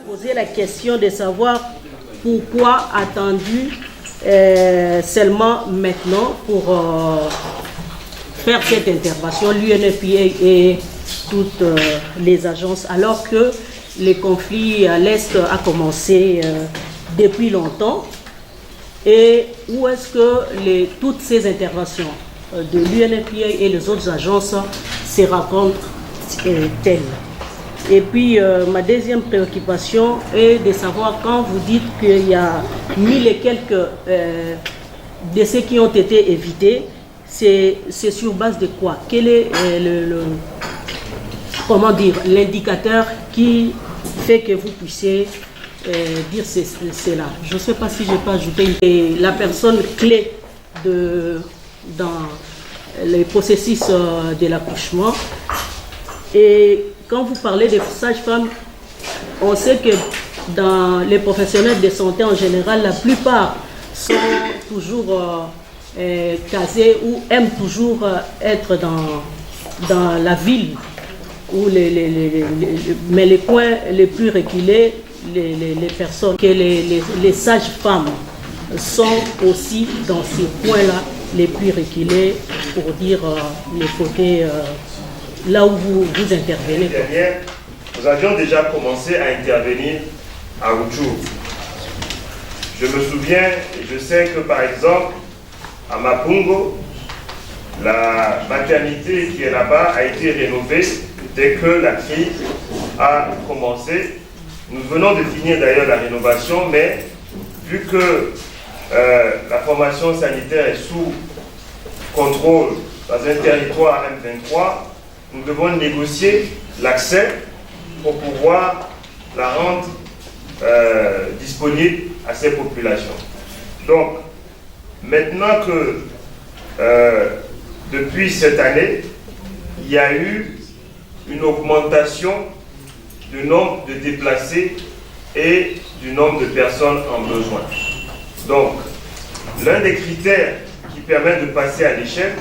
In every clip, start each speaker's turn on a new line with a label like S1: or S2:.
S1: Poser la question de savoir pourquoi attendu seulement maintenant pour faire cette intervention, l'UNFPA et toutes les agences, alors que le conflit à l'Est a commencé depuis longtemps. Et où est-ce que toutes ces interventions de l'UNFPA et les autres agences se rencontrent-elles? Et puis, ma deuxième préoccupation est de savoir, quand vous dites qu'il y a 1000 et quelques décès qui ont été évités, c'est sur base de quoi? Quel est l'indicateur qui fait que vous puissiez dire cela? Je ne sais pas si je peux ajouter la personne clé dans les processus de l'accouchement. Et quand vous parlez des sages-femmes, on sait que dans les professionnels de santé en général, la plupart sont toujours casés ou aiment toujours être dans la ville, où mais les coins les plus reculés, les personnes, que les sages-femmes sont aussi dans ces coins-là les plus reculés, pour dire les côtés là où vous intervenez.
S2: Nous avions déjà commencé à intervenir à Rutshuru. Je me souviens et je sais que par exemple à Mapungo, la maternité qui est là-bas a été rénovée dès que la crise a commencé. Nous venons de finir d'ailleurs la rénovation, mais vu que la formation sanitaire est sous contrôle dans un territoire M23, nous devons négocier l'accès pour pouvoir la rendre disponible à ces populations. Donc, maintenant que depuis cette année, il y a eu une augmentation du nombre de déplacés et du nombre de personnes en besoin. Donc, l'un des critères qui permet de passer à l'échelle,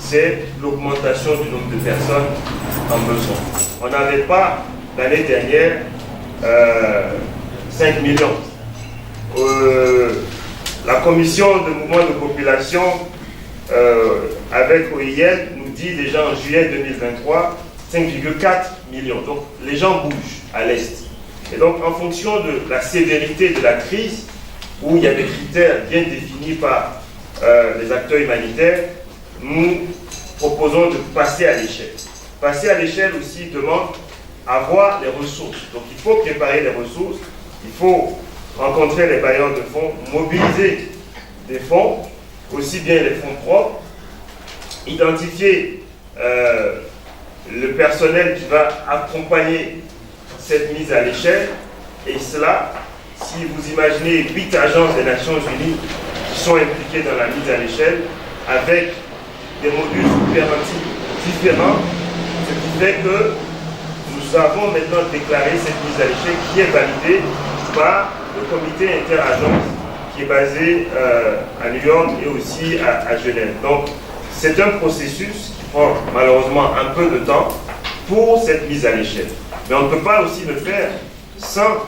S2: c'est l'augmentation du nombre de personnes en besoin. On n'avait pas, l'année dernière, 5 millions. La commission de mouvement de population avec OIL nous dit déjà en juillet 2023 5,4 millions. Donc les gens bougent à l'Est. Et donc en fonction de la sévérité de la crise, où il y a des critères bien définis par les acteurs humanitaires, nous proposons de passer à l'échelle. Passer à l'échelle aussi demande avoir les ressources. Donc il faut préparer les ressources, il faut rencontrer les bailleurs de fonds, mobiliser des fonds, aussi bien les fonds propres, identifier le personnel qui va accompagner cette mise à l'échelle, et cela, si vous imaginez 8 agences des Nations Unies qui sont impliquées dans la mise à l'échelle, avec des modules opératifs différents, ce qui fait que nous avons maintenant déclaré cette mise à l'échelle qui est validée par le comité interagence qui est basé à New York et aussi à Genève. Donc c'est un processus qui prend malheureusement un peu de temps pour cette mise à l'échelle. Mais on ne peut pas aussi le faire sans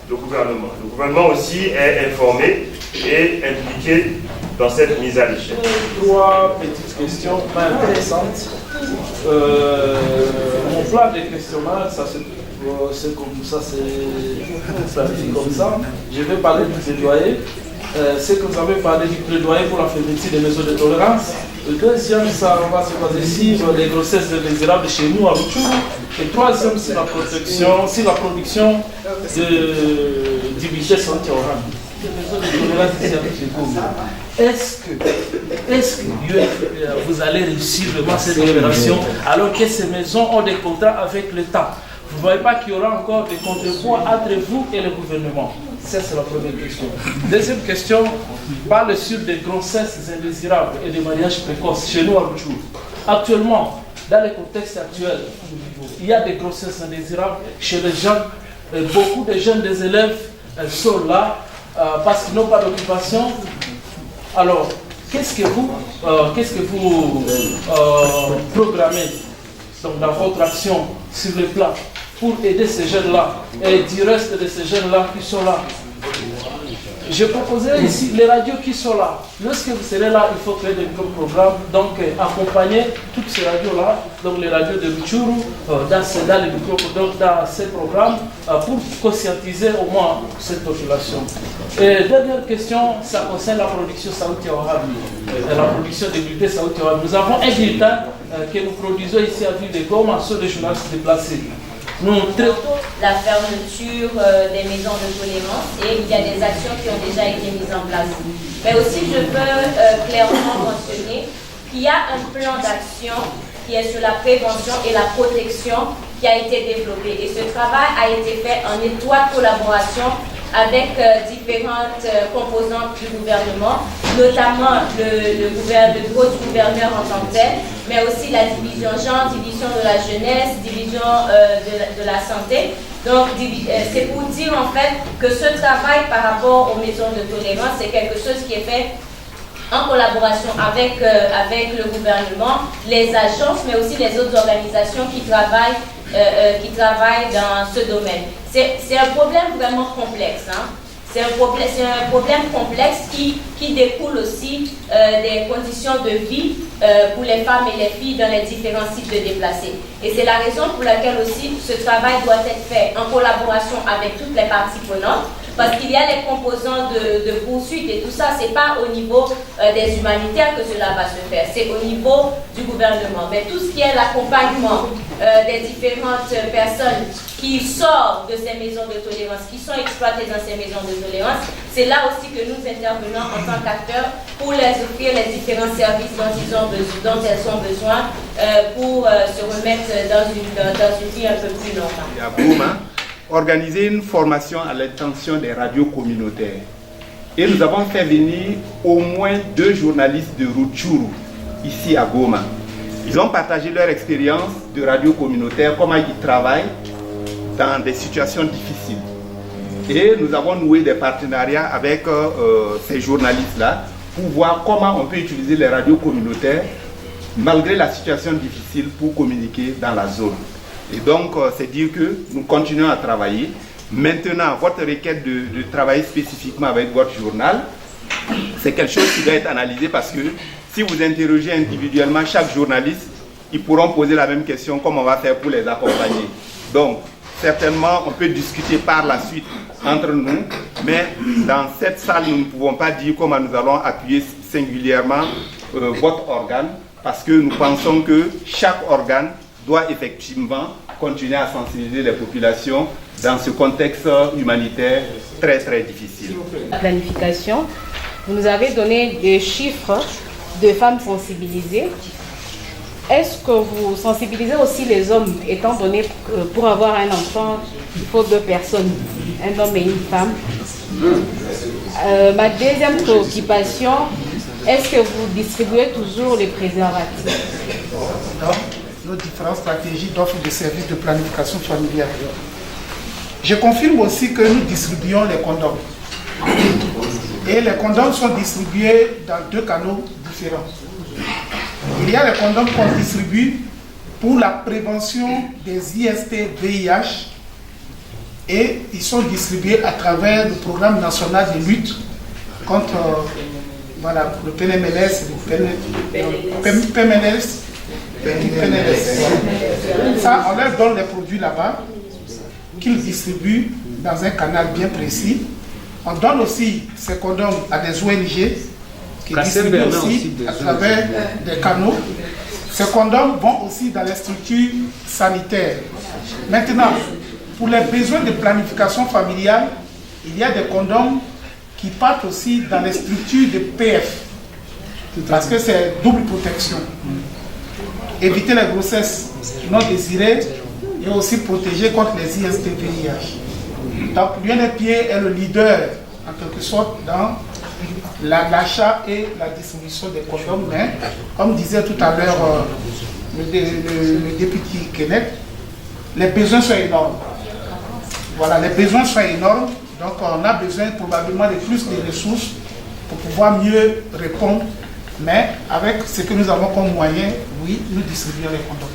S2: le gouvernement. Le gouvernement aussi est informé et impliqué dans cette mise à l'échelle.
S3: Trois petites questions pas intéressantes. Mon plan de questionnaire, c'est comme ça, c'est planifié comme ça. Je vais parler du plaidoyer. C'est que vous avez parlé du plaidoyer pour la fermeture des maisons de tolérance. Le deuxième, ça va se baser sur les grossesses indésirables chez nous à Rutshuru. Et troisième, c'est la protection, c'est la production du budget santé orale. Est-ce que vous allez réussir vraiment cette opération alors que ces maisons ont des contrats avec l'État? Vous ne voyez pas qu'il y aura encore des contrepoids entre vous et le gouvernement? Ça, c'est la première question. Deuxième question, parle sur des grossesses indésirables et des mariages précoces chez nous à Rutshuru. Actuellement, dans le contexte actuel, il y a des grossesses indésirables chez les jeunes. Beaucoup de jeunes, des élèves sont là parce qu'ils n'ont pas d'occupation. Alors, qu'est-ce que vous programmez donc, dans votre action sur le plan pour aider ces jeunes-là et du reste de ces jeunes-là qui sont là. Je proposerai ici les radios qui sont là. Lorsque vous serez là, il faut créer des micro-programmes, donc accompagner toutes ces radios-là, donc les radios de Rutshuru, dans ces programmes, pour conscientiser au moins cette population. Et dernière question, ça concerne la production Sauti ya Wahami, la production des bulletins Sauti ya Wahami. Nous avons un bulletin que nous produisons ici à Ville de Goma sur des journalistes déplacés. Nous traitons
S4: la fermeture des maisons de tolérance et il y a des actions qui ont déjà été mises en place. Mais aussi, je peux clairement mentionner qu'il y a un plan d'action qui est sur la prévention et la protection qui a été développé. Et ce travail a été fait en étroite collaboration avec différentes composantes du gouvernement, notamment le bureau du gouverneur en tant que tel, mais aussi la division genre, division de la jeunesse, division de la santé. Donc, c'est pour dire en fait que ce travail par rapport aux maisons de tolérance, c'est quelque chose qui est fait en collaboration avec le gouvernement, les agences, mais aussi les autres organisations qui travaillent dans ce domaine. C'est un problème vraiment complexe. Hein? C'est un problème complexe qui découle aussi des conditions de vie pour les femmes et les filles dans les différents sites de déplacés. Et c'est la raison pour laquelle aussi ce travail doit être fait en collaboration avec toutes les parties prenantes. Parce qu'il y a les composants de poursuite et tout ça, c'est pas au niveau des humanitaires que cela va se faire, c'est au niveau du gouvernement. Mais tout ce qui est l'accompagnement des différentes personnes qui sortent de ces maisons de tolérance, qui sont exploitées dans ces maisons de tolérance, c'est là aussi que nous intervenons en tant qu'acteurs pour les offrir les différents services dont elles ont besoin pour se remettre dans une vie un peu plus normale.
S5: Organiser une formation à l'intention des radios communautaires. Et nous avons fait venir au moins 2 journalistes de Rutshuru, ici à Goma. Ils ont partagé leur expérience de radio communautaire, comment ils travaillent dans des situations difficiles. Et nous avons noué des partenariats avec ces journalistes-là pour voir comment on peut utiliser les radios communautaires malgré la situation difficile pour communiquer dans la zone. Et donc, c'est dire que nous continuons à travailler. Maintenant, votre requête de travailler spécifiquement avec votre journal, c'est quelque chose qui doit être analysé parce que si vous interrogez individuellement chaque journaliste, ils pourront poser la même question, comment on va faire pour les accompagner. Donc, certainement, on peut discuter par la suite entre nous, mais dans cette salle, nous ne pouvons pas dire comment nous allons appuyer singulièrement votre organe, parce que nous pensons que chaque organe doit effectivement continuer à sensibiliser les populations dans ce contexte humanitaire très très difficile.
S6: La planification, vous nous avez donné des chiffres de femmes sensibilisées. Est-ce que vous sensibilisez aussi les hommes, étant donné que pour avoir un enfant, il faut 2 personnes, un homme et une femme? Ma deuxième préoccupation, est-ce que vous distribuez toujours les préservatifs?
S7: Nos différentes stratégies d'offre de services de planification familiale. Je confirme aussi que nous distribuons les condoms. Et les condoms sont distribués dans 2 canaux différents. Il y a les condoms qu'on distribue pour la prévention des IST-VIH et ils sont distribués à travers le programme national de lutte contre le PNMLS, le PMNS. Ça, on leur donne les produits là-bas qu'ils distribuent dans un canal bien précis. On donne aussi ces condoms à des ONG qui distribuent aussi à travers des canaux. Ces condoms vont aussi dans les structures sanitaires. Maintenant, pour les besoins de planification familiale, il y a des condoms qui partent aussi dans les structures de PF, parce que c'est double protection. Éviter les grossesses non désirées et aussi protéger contre les IST-VIH. Donc l'UNFPA est le leader en quelque sorte dans l'achat et la distribution des condoms, mais comme disait tout à l'heure le député Kenneth, les besoins sont énormes. Voilà, les besoins sont énormes, donc on a besoin probablement de plus de ressources pour pouvoir mieux répondre. Mais avec ce que nous avons comme moyen, oui, nous distribuons les condoms.